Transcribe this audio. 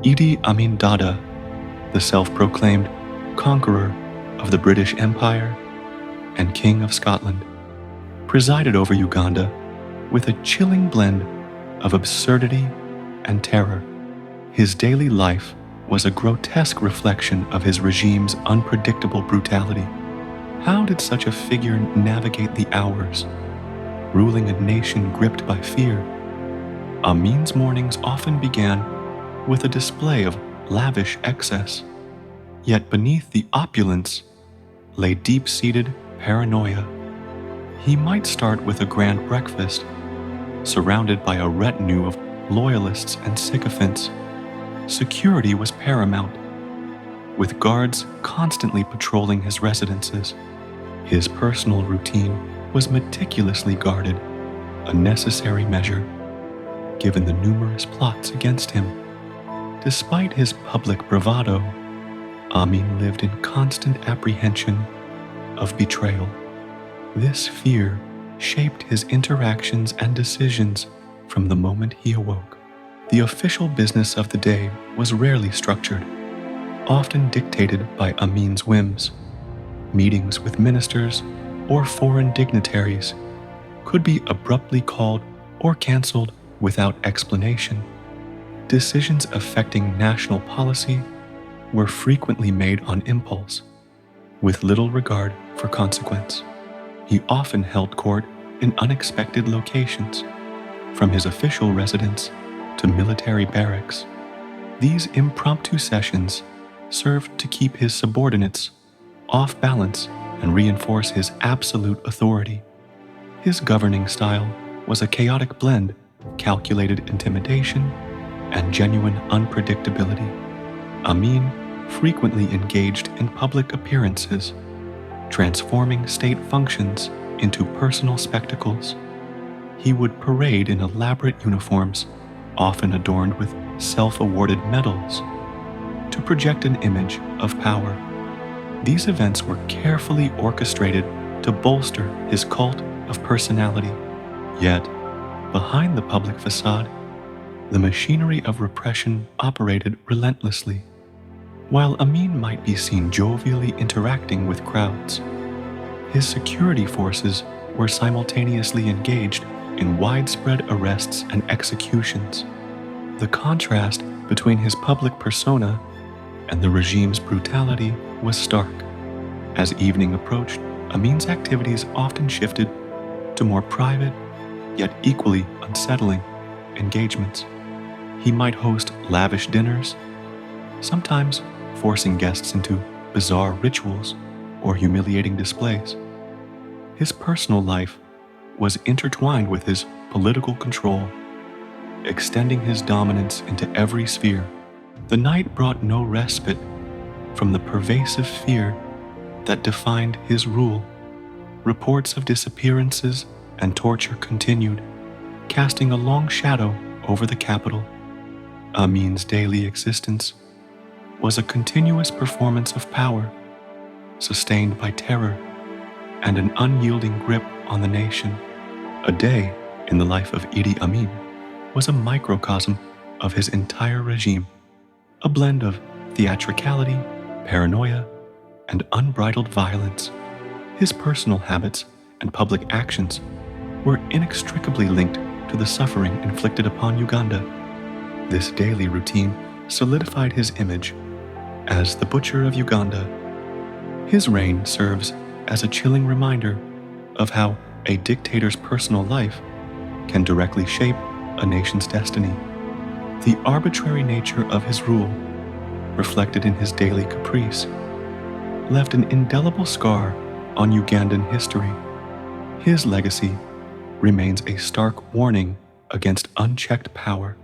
Idi Amin Dada, the self-proclaimed conqueror of the British Empire and King of Scotland, presided over Uganda with a chilling blend of absurdity and terror. His daily life was a grotesque reflection of his regime's unpredictable brutality. How did such a figure navigate the hours, ruling a nation gripped by fear? Amin's mornings often began with a display of lavish excess, yet beneath the opulence lay deep-seated paranoia. He might start with a grand breakfast, surrounded by a retinue of loyalists and sycophants. Security was paramount, with guards constantly patrolling his residences. His personal routine was meticulously guarded, a necessary measure, given the numerous plots against him. Despite his public bravado, Amin lived in constant apprehension of betrayal. This fear shaped his interactions and decisions from the moment he awoke. The official business of the day was rarely structured, often dictated by Amin's whims. Meetings with ministers or foreign dignitaries could be abruptly called or cancelled without explanation. Decisions affecting national policy were frequently made on impulse, with little regard for consequence. He often held court in unexpected locations, from his official residence to military barracks. These impromptu sessions served to keep his subordinates off balance and reinforce his absolute authority. His governing style was a chaotic blend of calculated intimidation and genuine unpredictability. Amin frequently engaged in public appearances, transforming state functions into personal spectacles. He would parade in elaborate uniforms, often adorned with self-awarded medals, to project an image of power. These events were carefully orchestrated to bolster his cult of personality. Yet, behind the public facade, the machinery of repression operated relentlessly. While Amin might be seen jovially interacting with crowds, his security forces were simultaneously engaged in widespread arrests and executions. The contrast between his public persona and the regime's brutality was stark. As evening approached, Amin's activities often shifted to more private, yet equally unsettling, engagements. He might host lavish dinners, sometimes forcing guests into bizarre rituals or humiliating displays. His personal life was intertwined with his political control, extending his dominance into every sphere. The night brought no respite from the pervasive fear that defined his rule. Reports of disappearances and torture continued, casting a long shadow over the capital. Amin's daily existence was a continuous performance of power, sustained by terror and an unyielding grip on the nation. A day in the life of Idi Amin was a microcosm of his entire regime, a blend of theatricality, paranoia, and unbridled violence. His personal habits and public actions were inextricably linked to the suffering inflicted upon Uganda. This daily routine solidified his image as the Butcher of Uganda. His reign serves as a chilling reminder of how a dictator's personal life can directly shape a nation's destiny. The arbitrary nature of his rule, reflected in his daily caprice, left an indelible scar on Ugandan history. His legacy remains a stark warning against unchecked power